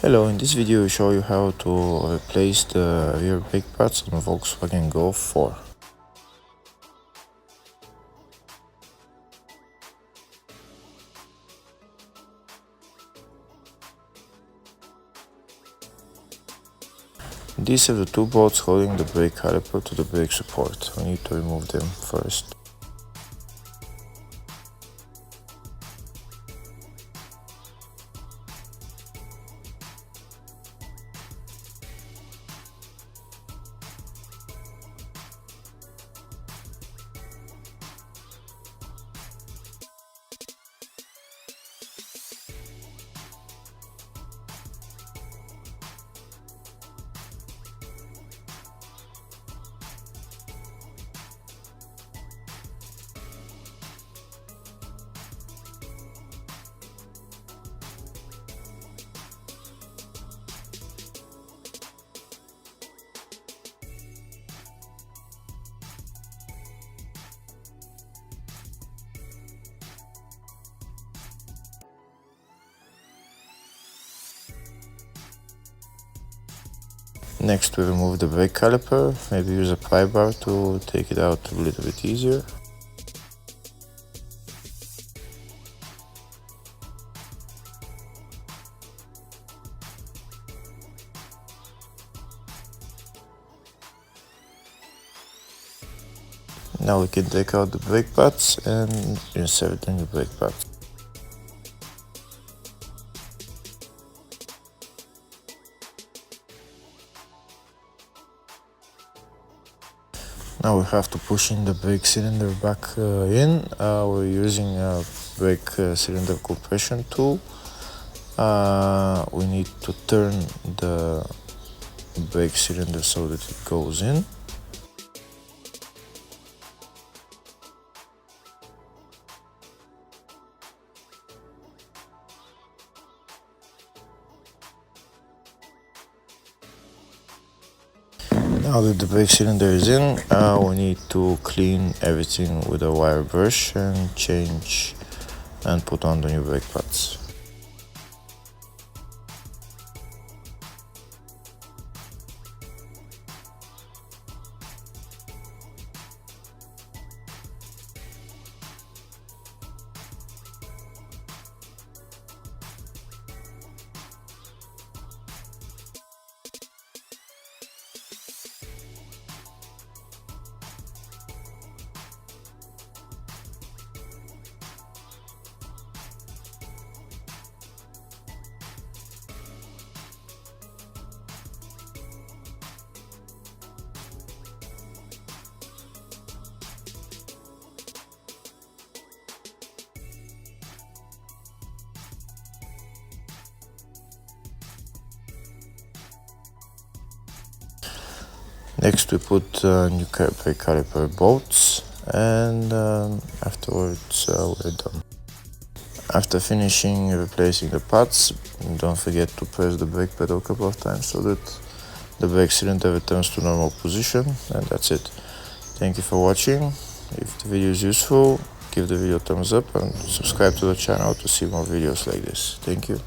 Hello, in this video I show you how to replace the rear brake pads on Volkswagen Golf 4. These are the two bolts holding the brake caliper to the brake support. We need to remove them first. Next we remove the brake caliper, maybe use a pry bar to take it out a little bit easier. Now we can take out the brake pads and insert the new brake pads. Now we have to push in the brake cylinder back in. We're using a brake cylinder compression tool. We need to turn the brake cylinder so that it goes in. Now that the brake cylinder is in, we need to clean everything with a wire brush and change and put on the new brake pads. Next we put new brake caliper bolts, and afterwards we're done. After finishing replacing the pads, don't forget to press the brake pedal a couple of times so that the brake cylinder returns to normal position, and that's it. Thank you for watching. If the video is useful, give the video a thumbs up and subscribe to the channel to see more videos like this. Thank you.